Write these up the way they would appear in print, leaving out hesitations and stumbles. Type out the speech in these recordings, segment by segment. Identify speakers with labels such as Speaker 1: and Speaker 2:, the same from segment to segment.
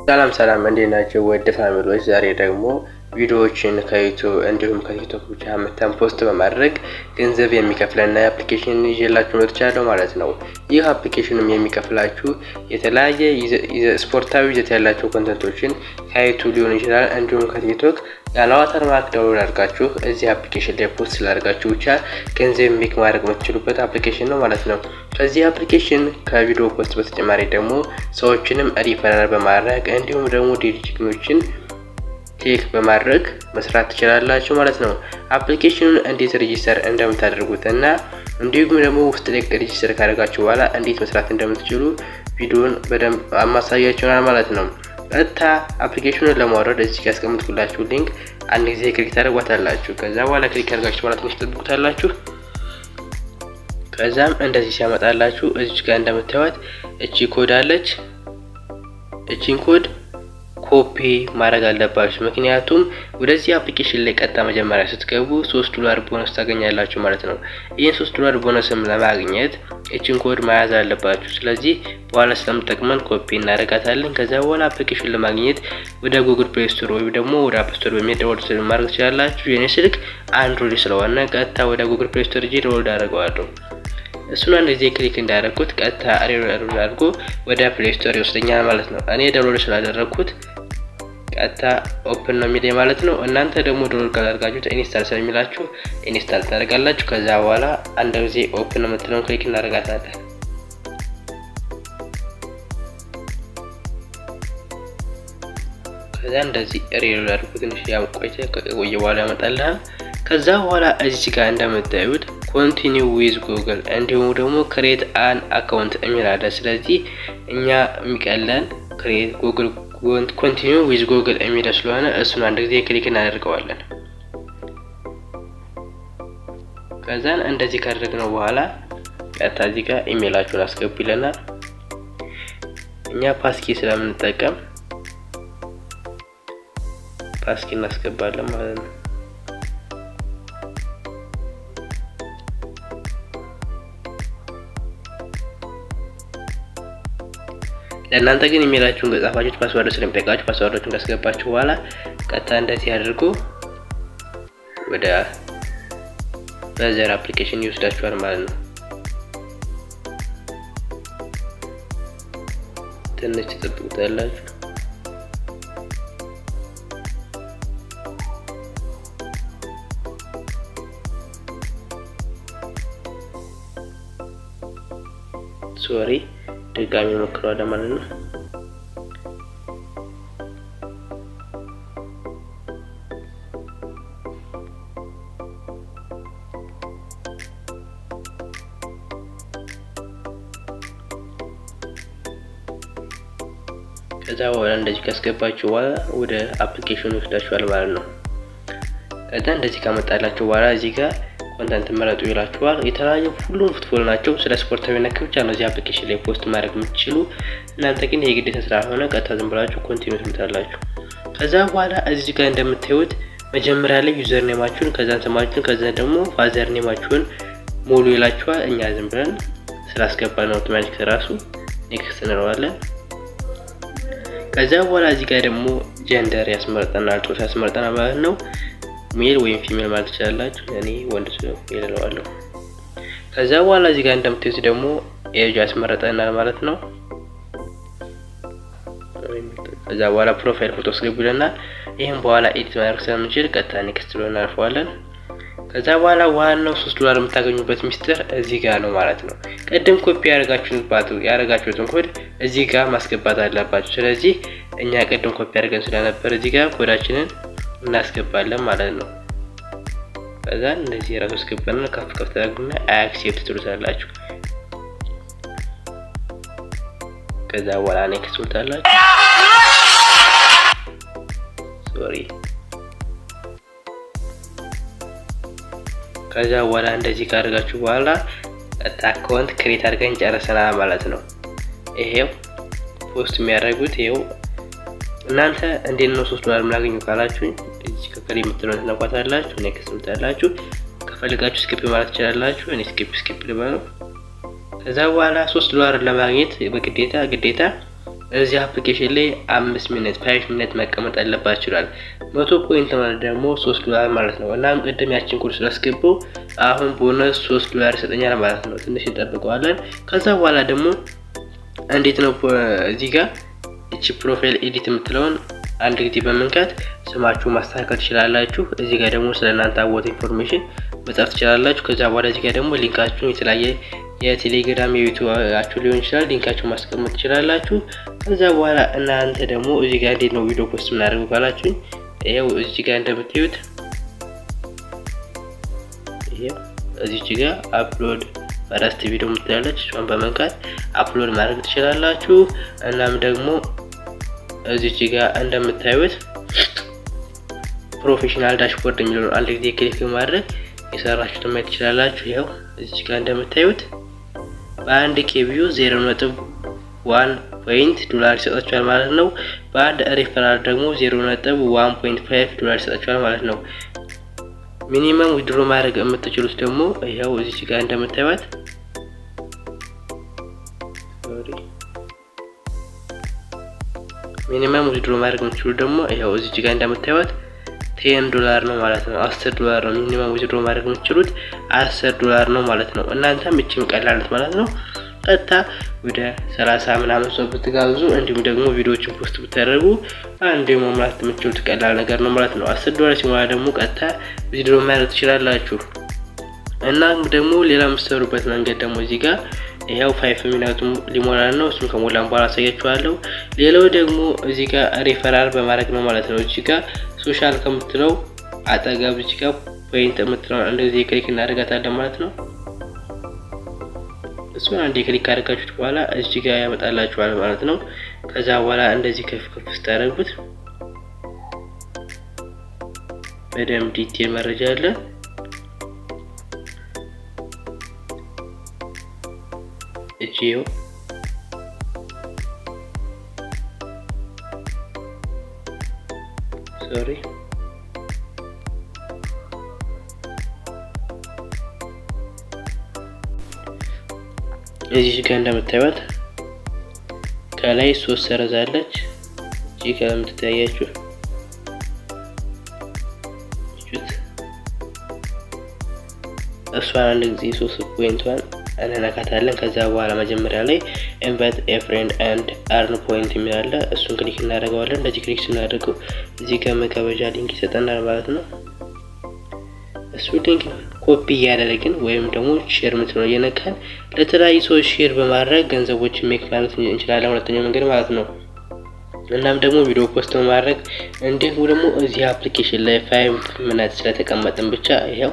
Speaker 1: ሰላም እንዴት ናችሁ? ውድ ፋሚሊዎች ዛሬ ደግሞ ቪዲዮዎችን ከዩቲዩብ እንዲሁም ከቲክቶክ ብቻ መተን ፖስት በማድረግ ገንዘብ የሚከፍለን አፕሊኬሽን ይዤላችሁ መጥቻለሁ ማለት ነው። ይህ አፕሊኬሽንም የሚከፍላችሁ የተለያየ ስፖርታዊ ይዘት ያላቸው ኮንተንቶችን ከዩቲዩብ ሊሆን ይችላል እንዲሁም ከቲክቶክ ያለ ዋተርማርክ ዳውንሎድ አድርጋችሁ እዚህ አፕሊኬሽን ላይ ፖስት ስላደርጋችሁ ብቻ ገንዘብ ሜክ ማድረግ የምትችሉበት አፕሊኬሽን ነው ማለት ነው። ከዚህ አፕሊኬሽን ከቪዲዮ ፖስት በተጨማሪ ደግሞ ሰዎችንም ሪፈራል በማድረግ እንዲሁም ደግሞ ዲጂግኖችን ክሊክ በማድረግ መስራት ትችላላችሁ ማለት ነው። አፕሊኬሽኑን እንዴት ሬጂስተር እንደምታደርጉት እና እንዲሁም ደግሞ ውስጥ ላይ ሬጂስተር ካደረጋችሁ በኋላ እንዴት መስራት እንደምትችሉ ቪዲዮን በደንብ አማሳያችሁናል ማለት ነው። ቀጥታ አፕሊኬሽኑን ለማውረድ እዚህ ጋር ያስቀምጥኩላችሁ ሊንክ አንድ ጊዜ ክሊክ ታደርጓታላችሁ። ከዛ በኋላ ክሊክ አድርጋችሁ ማለት ነው ትጠብቁታላችሁ። ከዛም እንደዚህ ሲያመጣላችሁ እዚህ ጋር እንደምታዩት እቺ ኮድ አለች። እቺን ኮድ ኮፒ ማድረግ አለባችሁ። ምክንያቱም ወደዚህ አፕሊኬሽን ላይ ቀጥታ መጀመሪያ ስትገቡ $3 ቦነስ ታገኛላችሁ ማለት ነው። ይሄን $3 ቦነስም ለማግኘት እቺን ኮድ መያዝ አለባችሁ። ስለዚህ በኋላ ስለምጠቅመን ኮፒ እናደርጋታለን። ከዛ በኋላ አፕሊኬሽን ለማግኘት ወደ ጉግል ፕሌይ ስቶር ወይ ደግሞ ወደ አፕ ስቶር በመሄድ ዳውንሎድ ማድረግ ትችላላችሁ። የኔ ስልክ አንድሮይድ ስለሆነ ቀጥታ ወደ ጉግል ፕሌይ ስቶር ሄጄ ዳውንሎድ አደርገዋለሁ። እሱን አንድ ጊዜ ክሊክ እንዳደረኩት ቀጥታ ዳውንሎድ አድርጎ ወደ ፕሌይ ስቶር ይወስደኛል ማለት ነው። እኔ ዳውንሎድ ስላደረኩት ቀጥታ ኦፕን ነው የሚለኝ ማለት ነው። እናንተ ደግሞ ዳውንሎድ ካላደረጋችሁት ኢንስታል ስለሚላችሁ ኢንስታል ታደርጋላችሁ። ከዛ በኋላ አንድ ጊዜ ኦፕን ነው የምትለውን ክሊክ እናደርጋታለን። ከዛ እንደዚህ ዳውንሎድ አድርጉ ትንሽ ቆየ በኋላ ያመጣልሃል። ከዛ በኋላ እዚህ ጋር እንደምታዩት ኮንቲኒው ዊዝ ጉግል እንዲሁም ደግሞ ክሬት አን አካውንት የሚል አለ። ስለዚህ እኛ የሚቀለን ክሬት ጉግል ኮንቲኒው ዊዝ ጉግል የሚል ስለሆነ እሱን አንድ ጊዜ ክሊክ እናደርገዋለን። ከዛን እንደዚህ ካደረግነው በኋላ ቀጥታ እዚህ ጋር ኢሜይላችሁን አስገቡ ይለናል። እኛ ፓስኪ ስለምንጠቀም ፓስኪ እናስገባለን ማለት ነው። ለእናንተ ግን ኢሜይላችሁን ከጻፋችሁት ፓስወርድ ስለሚጠይቃችሁ ፓስወርዶቹን ካስገባችሁ በኋላ ቀጥታ እንደዚህ አድርጎ ወደ በዘር አፕሊኬሽን ይወስዳችኋል ማለት ነው። ትንሽ ትጠብቁታላችሁ። ሶሪ ድጋሚ ሞክረዋለሁ ማለት ነው። ከዛ በኋላ እንደዚህ ካስገባችሁ በኋላ ወደ አፕሊኬሽኑ ይወስዳችኋል ማለት ነው። ከዛ እንደዚህ ካመጣላችሁ በኋላ እዚህ ጋር ኮንተንት መረጡ ይላችኋል። የተለያዩ ሁሉም ፉትቦል ናቸው። ስለ ስፖርታዊ ነክ ብቻ ነው እዚህ አፕሊኬሽን ላይ ፖስት ማድረግ የምትችሉ። እናንተ ግን ይሄ ግዴታ ስላልሆነ ቀጥታ ዝም ብላችሁ ኮንቲኒው ትምታላችሁ። ከዛ በኋላ እዚህ ጋር እንደምታዩት መጀመሪያ ላይ ዩዘር ኔማችሁን፣ ከዛ ስማችሁን፣ ከዛ ደግሞ ፋዘር ኔማችሁን ሙሉ ይላችኋል። እኛ ዝም ብለን ስላስገባን አውቶማቲክ ራሱ ኔክስት እንለዋለን። ከዛ በኋላ እዚህ ጋር ደግሞ ጀንደር ያስመርጠናል፣ ጾታ ያስመርጠናል ማለት ነው። ሜል ወይም ፊሜል ማለት ትችላላችሁ። እኔ ወንድ ስለሆንኩ ሜል እለዋለሁ። ከዛ በኋላ እዚህ ጋር እንደምታዩት ደግሞ ኤጅ ያስመረጠናል ማለት ነው። ከዛ በኋላ ፕሮፋይል ፎቶ አስገቡ ይለናል። ይሄን በኋላ ኤዲት ማድረግ ስለምንችል ቀጥታ ኔክስት ብለን እናልፈዋለን። ከዛ በኋላ ዋናው $3 የምታገኙበት ሚስጥር እዚህ ጋር ነው ማለት ነው። ቀደም ኮፒ ያደረጋችሁትን ኮድ እዚህ ጋር ማስገባት አለባችሁ። ስለዚህ እኛ ቀደም ኮፒ አድርገን ስለነበር እዚህ ጋር ኮዳችንን እናስገባለን ማለት ነው። ከዛ እንደዚህ ራሱ አስገባና ከፍ ታደርጉና አክሴፕት ትሉታላችሁ። ከዛ በኋላ ኔክስት ትሉታላችሁ። ሶሪ። ከዛ በኋላ እንደዚህ ካደረጋችሁ በኋላ አካውንት ክሬት አድርገን ጨርሰናል ማለት ነው። ይሄው ፖስት የሚያደርጉት ይሄው። እናንተ እንዴት ነው $3 የምናገኘው ካላችሁኝ እዚህ ከከሪ የምትሉት ነቋታላችሁ። ኔክስት ትሉታላችሁ። ከፈልጋችሁ ስኪፕ ማለት ትችላላችሁ። እኔ ስኪፕ ልበለው። ከዛ በኋላ $3 ለማግኘት በግዴታ እዚህ አፕሊኬሽን ላይ 5 ሚኒት መቀመጥ አለባችሁ ይላል። 100 ፖይንት ማለት ደግሞ $3 ማለት ነው። እናም ቅድም ያችን ኮድ ስላስገባው አሁን ቦነስ $3 ይሰጠኛል ማለት ነው። ትንሽ እንጠብቀዋለን። ከዛ በኋላ ደግሞ እንዴት ነው እዚህ ጋር እቺ ፕሮፋይል ኤዲት የምትለውን አንድ ጊዜ በመንካት ስማችሁ ማስተካከል ትችላላችሁ። እዚህ ጋር ደግሞ ስለናንተ አወት ኢንፎርሜሽን መጻፍ ትችላላችሁ። ከዛ በኋላ እዚህ ጋር ደግሞ ሊንካችሁን የተለያየ የቴሌግራም የዩቲዩባችሁ ሊሆን ይችላል ሊንካችሁን ማስቀመጥ ትችላላችሁ። ከዛ በኋላ እናንተ ደግሞ እዚህ ጋር እንዴት ነው ቪዲዮ ፖስት የምናደርገው ካላችሁኝ ይሄው እዚህ ጋር እንደምታዩት ይሄው እዚህ ጋር አፕሎድ ፈረስት ቪዲዮ የምትላለች እሷን በመንካት አፕሎድ ማድረግ ትችላላችሁ። እናም ደግሞ እዚህ ጋር እንደምታዩት ፕሮፌሽናል ዳሽቦርድ የሚለው አንድ ጊዜ ክሊክ ማድረግ የሰራችሁትን ማየት ትችላላችሁ። ይሄው እዚህ ጋር እንደምታዩት በአንድ ኬቪዩ 0.1 $1 ይሰጣችኋል ማለት ነው። በአንድ ሪፈራል ደግሞ 0.1.5 $1 ይሰጣችኋል ማለት ነው። ሚኒመም ዊድሮ ማድረግ የምትችሉት ደግሞ ይሄው እዚህ ጋር እንደምታዩት ሚኒመም ዊድሮ ማድረግ የምትችሉት ደግሞ ይሄው እዚህ ጋር እንደምታዩት $10 ነው ማለት ነው። $10 ነው ሚኒመም ዊድሮ ማድረግ የምትችሉት $10 ነው ማለት ነው። እናንተም እቺም ቀላልት ማለት ነው። ቀጥታ ወደ 30 ምናምን ሰው ብትጋብዙ እንዲሁም ደግሞ ቪዲዮዎችን ፖስት ብታደርጉ አንዴ መሙላት የምትችሉት ቀላል ነገር ነው ማለት ነው። $10 ሲሞላ ደግሞ ቀጥታ ቪዲዮ ማድረግ ትችላላችሁ። እና ደግሞ ሌላ የምትሰሩበት መንገድ ደግሞ እዚህ ጋር ይሄው 5 ሚኒቱን ሊሞላ ነው። እሱን ከሞላን በኋላ አሳያችኋለሁ። ሌላው ደግሞ እዚህ ጋር ሪፈራል በማድረግ ነው ማለት ነው። እዚህ ጋር ሶሻል ከምትለው አጠገብ እዚህ ጋር ፖይንት የምትለው አንድ ጊዜ ክሊክ እናደርጋታለን ማለት ነው። እሱን አንዴ ክሊክ አድርጋችሁት በኋላ እዚህ ጋር ያመጣላችኋል ማለት ነው። ከዛ በኋላ እንደዚህ ከፍ ስታደርጉት በደንብ ዲቴል መረጃ አለ። እቺው ሶሪ እዚህ ጋር እንደምታዩት ከላይ 3 ሰረዝ አለች። እዚህ ጋር የምትታያችሁ እሷን አንድ ጊዜ 3 ፖይንቷን እንነካታለን። ከዛ በኋላ መጀመሪያ ላይ ኢንቫይት ኤ ፍሬንድ ኤንድ አርን ፖይንት የሚላለ እሱን ክሊክ እናደርገዋለን። እንደዚህ ክሊክ ስናደርገው እዚህ ጋር መጋበዣ ሊንክ ይሰጠናል ማለት ነው። እሱ ሊንክ ኮፒ እያደረግን ወይም ደግሞ ሼር ምትለው እየነካን ለተለያዩ ሰዎች ሼር በማድረግ ገንዘቦችን ሜክ ማለት እንችላለን። ሁለተኛው መንገድ ማለት ነው። እናም ደግሞ ቪዲዮ ፖስት በማድረግ እንዲሁም ደግሞ እዚህ አፕሊኬሽን ላይ 5 ሚኒት ስለተቀመጥን ብቻ ይሄው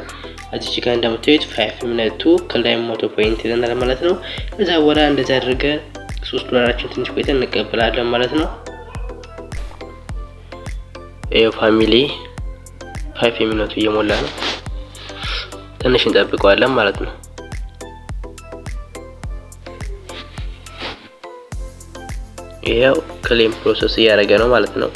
Speaker 1: እዚህ ጋር እንደምታዩት 5 ሚኒቱ ከላይ 100 ፖይንት ይለናል ማለት ነው። ከዛ በኋላ እንደዛ አድርገን $3 ትንሽ ቆይተን እንቀበላለን ማለት ነው። ይሄው ፋሚሊ 5 ሚኒቱ እየሞላ ነው። ትንሽ እንጠብቀዋለን ማለት ነው። ይሄው ክሌም ፕሮሰስ እያደረገ ነው ማለት ነው።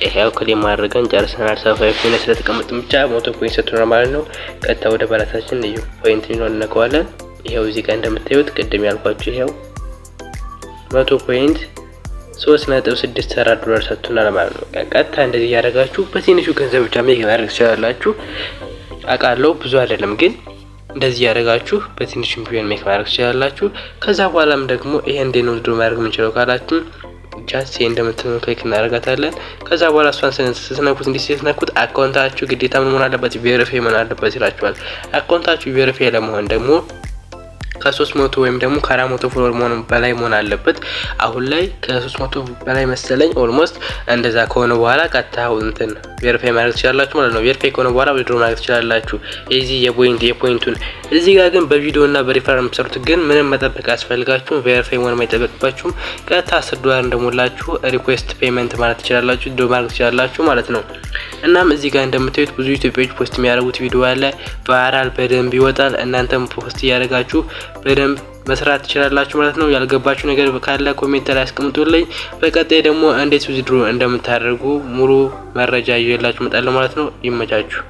Speaker 1: ይሄው ክሌም አድርገን ጨርሰናል። 75 ሚኒት ስለተቀመጥን ብቻ 100 ፖይንት ሰጥቶናል ማለት ነው። ቀጥታ ወደ ባላታችን ልዩ ፖይንት ነው እንነካዋለን። ይሄው እዚህ ጋር እንደምታዩት ቅድም ያልኳችሁ ይሄው 100 ፖይንት $3.64 ሰጥቶናል ማለት ነው። ቀጥታ እንደዚህ ያደርጋችሁ በትንሹ ገንዘብ ብቻ ማድረግ ትችላላችሁ። አውቃለሁ ብዙ አይደለም፣ ግን እንደዚህ ያደርጋችሁ በትንሹም ቢሆን ሜክ ማድረግ ትችላላችሁ። ከዛ በኋላም ደግሞ ይሄ እንዴት ነው ቪዲዮ ማድረግ የምንችለው ካላችሁ ጃስት እንደምትነው ክሊክ እናደርጋታለን። ከዛ በኋላ እሷን ስትነኩት ስትነኩት አካውንታችሁ ግዴታ ምን መሆን አለበት? ቬሪፋይ መሆን አለበት ይላችኋል። አካውንታችሁ ቬሪፋይ ለመሆን ደግሞ ከ300 ወይም ደግሞ ከ400 ፎሎወር በላይ መሆን አለበት። አሁን ላይ ከ300 በላይ መሰለኝ ኦልሞስት። እንደዛ ከሆነ በኋላ ቀጥታ እንትን ቬሪፋይ ማድረግ ትችላላችሁ ማለት ነው። ቬሪፋይ ከሆነ በኋላ ዊድሮ ማድረግ ትችላላችሁ። እዚህ የፖይንቱን እዚህ ጋር ግን በቪዲዮ እና በሪፈራል የምትሰሩት ግን ምንም መጠበቅ አያስፈልጋችሁም። ቬሪፋይ መሆን አይጠበቅባችሁም። ቀጥታ $10 እንደሞላችሁ ሪኩዌስት ፔመንት ማለት ትችላላችሁ፣ ዊድሮ ማድረግ ትችላላችሁ ማለት ነው። እናም እዚህ ጋር እንደምታዩት ብዙ ኢትዮጵያዎች ፖስት የሚያደርጉት ቪዲዮ አለ። ቫይራል በደንብ ይወጣል። እናንተም ፖስት እያደረጋችሁ በደንብ መስራት ትችላላችሁ ማለት ነው። ያልገባችሁ ነገር ካለ ኮሜንት ላይ አስቀምጡልኝ። በቀጣይ ደግሞ እንዴት ዊዝድሮ እንደምታደርጉ ሙሉ መረጃ ይዤላችሁ እመጣለሁ ማለት ነው። ይመቻችሁ።